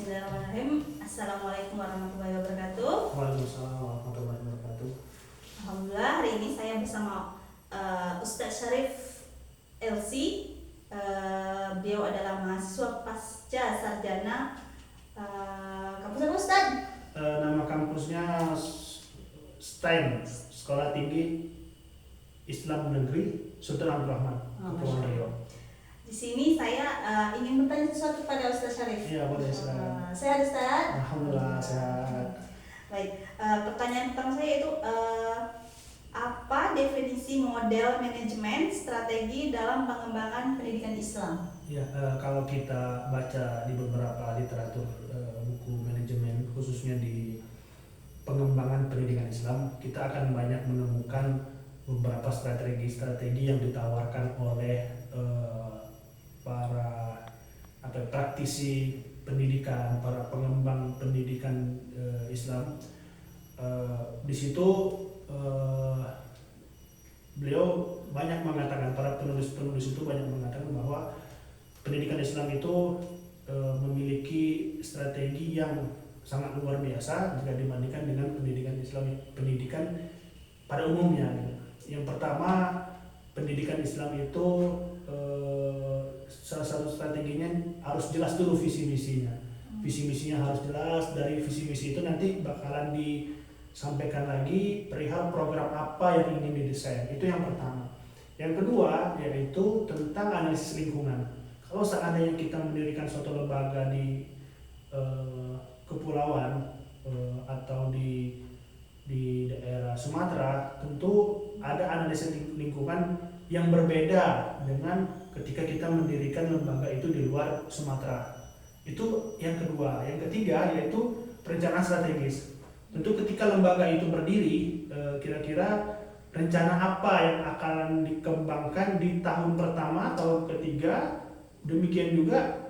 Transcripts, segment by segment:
Bismillahirrahmanirrahim. Assalamualaikum warahmatullahi wabarakatuh. Waalaikumsalam warahmatullahi wabarakatuh. Alhamdulillah, hari ini saya bersama Ustadz Syarif LC. Beliau adalah mahasiswa pasca sarjana kampus apa, Ustadz? Nama kampusnya STEM, Sekolah Tinggi Islam Negeri Sultan Abdul Rahman, Kepulauan Riau. Di sini saya ingin bertanya sesuatu pada Ustadz Syarif. Iya, boleh, silakan. Sehat, Ustadz? Alhamdulillah sehat. Baik, pertanyaan pertama saya itu apa definisi model manajemen strategi dalam pengembangan pendidikan Islam? Ya, kalau kita baca di beberapa literatur buku manajemen, khususnya di pengembangan pendidikan Islam, kita akan banyak menemukan beberapa strategi-strategi yang ditawarkan oleh para praktisi pendidikan, para pengembang pendidikan Islam. Di situ beliau banyak mengatakan, para penulis-penulis itu banyak mengatakan bahwa pendidikan Islam itu memiliki strategi yang sangat luar biasa jika dibandingkan dengan pendidikan Islam, pendidikan pada umumnya. Yang pertama, pendidikan Islam itu salah satu strateginya harus jelas dulu visi misinya. Visi misinya harus jelas. Dari visi misi itu nanti bakalan disampaikan lagi perihal program apa yang ingin didesain. Itu yang pertama. Yang kedua yaitu tentang analisis lingkungan. Kalau seandainya kita mendirikan suatu lembaga di kepulauan atau di daerah Sumatera, tentu ada analisis lingkungan yang berbeda dengan ketika kita mendirikan lembaga itu di luar Sumatera. Itu yang kedua. Yang ketiga yaitu perencanaan strategis. Tentu ketika lembaga itu berdiri, kira-kira rencana apa yang akan dikembangkan di tahun pertama, tahun ketiga, demikian juga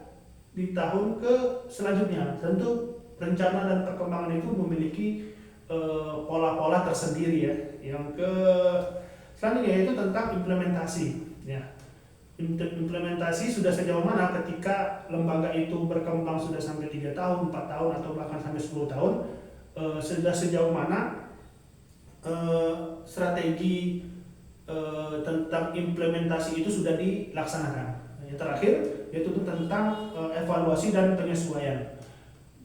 di tahun selanjutnya. Tentu rencana dan perkembangan itu memiliki pola-pola tersendiri ya. Yang selanjutnya yaitu tentang implementasi ya. Implementasi sudah sejauh mana ketika lembaga itu berkembang sudah sampai 3 tahun, 4 tahun atau bahkan sampai 10 tahun, sudah sejauh mana strategi tentang implementasi itu sudah dilaksanakan. Yang terakhir yaitu tentang evaluasi dan penyesuaian.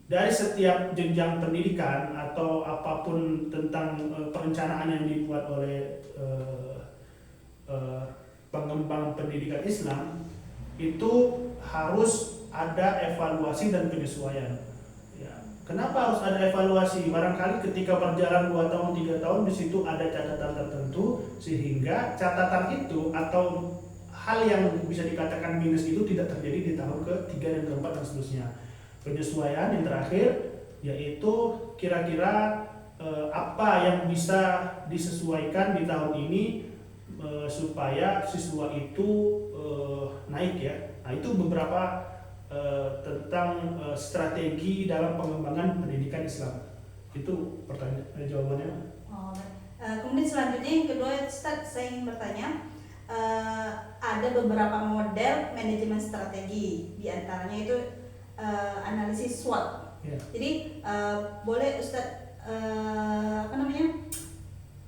Dari setiap jenjang pendidikan atau apapun tentang perencanaan yang dibuat oleh pengembang pendidikan Islam, itu harus ada evaluasi dan penyesuaian. Ya. Kenapa harus ada evaluasi? Barangkali ketika berjalan 2 tahun, 3 tahun, di situ ada catatan tertentu, sehingga catatan itu atau hal yang bisa dikatakan minus itu tidak terjadi di tahun ke-3 dan ke-4 dan seterusnya. Penyesuaian yang terakhir yaitu kira-kira apa yang bisa disesuaikan di tahun ini supaya siswa itu naik ya. Nah, itu beberapa tentang strategi dalam pengembangan pendidikan Islam. Itu pertanyaan jawabannya. Kemudian selanjutnya yang kedua, Ustadz, saya ingin bertanya, ada beberapa model manajemen strategi, diantaranya itu analisis SWOT. Ya. Jadi boleh Ustadz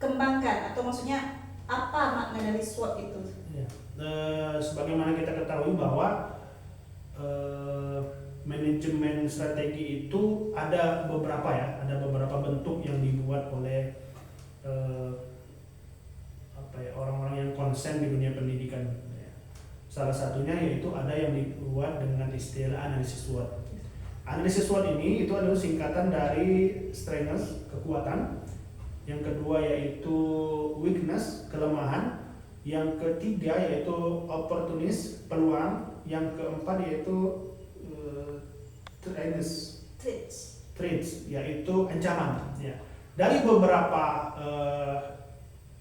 kembangkan, atau maksudnya apa makna dari SWOT itu? Ya. Sebagaimana kita ketahui bahwa manajemen strategi itu ada beberapa ya, ada beberapa bentuk yang dibuat oleh orang-orang yang konsen di dunia pendidikan. Salah satunya yaitu ada yang dibuat dengan istilah analisis SWOT. Analisis SWOT ini itu adalah singkatan dari strengths, kekuatan. Yang kedua yaitu weakness, kelemahan. Yang ketiga yaitu opportunist, peluang. Yang keempat yaitu threats, yaitu ancaman. Ya. Dari beberapa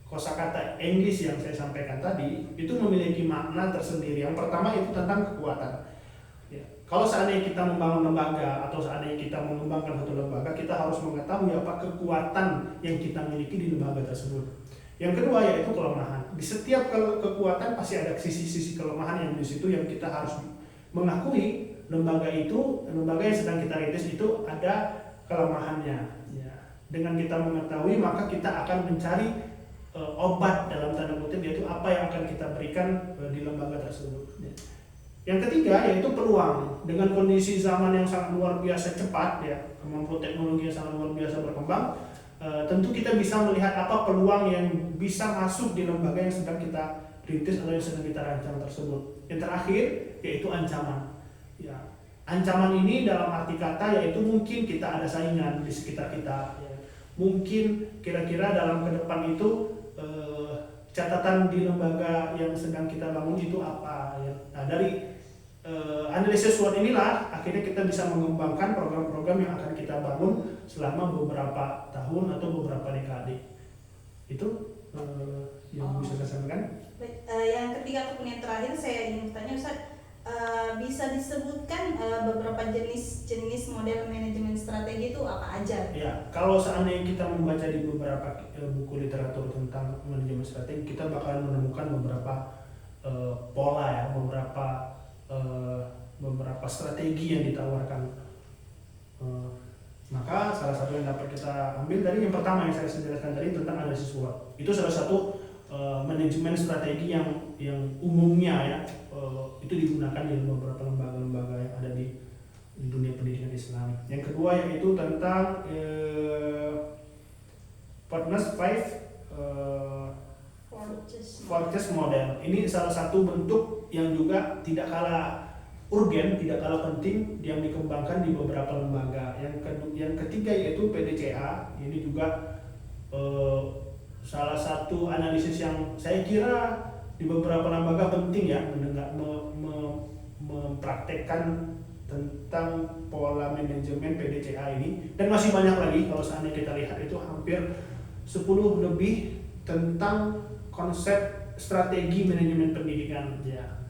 kosakata English yang saya sampaikan tadi itu memiliki makna tersendiri. Yang pertama itu tentang kekuatan. Ya. Kalau seandainya kita membangun lembaga atau seandainya kita mengembangkan satu lembaga, kita harus mengetahui apa kekuatan yang kita miliki di lembaga tersebut. Yang kedua yaitu kelemahan. Di setiap kekuatan pasti ada sisi-sisi kelemahan yang di situ yang kita harus mengakui lembaga yang sedang kita rintis itu ada kelemahannya. Ya. Dengan kita mengetahui maka kita akan mencari obat dalam tanda kutip, yaitu apa yang akan kita berikan di lembaga tersebut. Ya. Yang ketiga yaitu peluang. Dengan kondisi zaman yang sangat luar biasa cepat, ya, kemampuan teknologi yang sangat luar biasa berkembang, tentu kita bisa melihat apa peluang yang bisa masuk di lembaga yang sedang kita rintis atau yang sedang kita rancang tersebut. Yang terakhir yaitu ancaman. Ya, ancaman ini dalam arti kata yaitu mungkin kita ada saingan di sekitar kita. Ya. Mungkin kira-kira dalam ke depan itu catatan di lembaga yang sedang kita bangun itu apa. Ya. Nah, dari analisis SWOT inilah akhirnya kita bisa mengembangkan program-program yang akan kita bangun selama beberapa tahun atau beberapa dekade. Itu yang bisa saya sampaikan. Baik, yang ketiga ataupun yang terakhir saya ingin bertanya Ustaz, bisa disebutkan beberapa jenis model manajemen strategi itu apa aja? Ya, kalau seandainya kita membaca di beberapa buku literatur tentang manajemen strategi, kita bakal menemukan beberapa pola, ya, beberapa strategi yang ditawarkan. Maka salah satu yang dapat kita ambil dari yang pertama yang saya jelaskan tadi tentang analisis SWOT. Itu salah satu manajemen strategi yang umumnya, ya, itu digunakan di beberapa lembaga-lembaga yang ada di dunia pendidikan Islam. Yang kedua yaitu tentang Partners 5 Fortress Model. Ini salah satu bentuk yang juga tidak kalah urgen, tidak kalah penting yang dikembangkan di beberapa lembaga. Yang ketiga yaitu PDCA. Ini juga salah satu analisis yang saya kira di beberapa lembaga penting, ya, mempraktekkan tentang pola manajemen PDCA ini, dan masih banyak lagi. Kalau seandainya kita lihat itu hampir 10 lebih tentang konsep strategi manajemen pendidikan. Ya.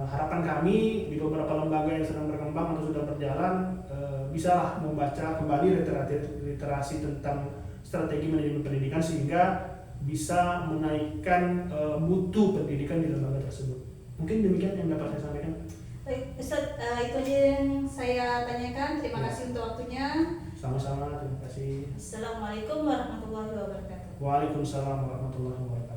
Harapan kami di beberapa lembaga yang sedang berkembang atau sudah berjalan bisalah membaca kembali literasi tentang strategi manajemen pendidikan sehingga bisa menaikkan mutu pendidikan di lembaga tersebut. Mungkin demikian yang dapat saya sampaikan. Baik, Ustaz, itu aja yang saya tanyakan. Terima kasih untuk waktunya. Sama-sama, terima kasih. Assalamualaikum warahmatullahi wabarakatuh. Waalaikumsalam warahmatullahi wabarakatuh.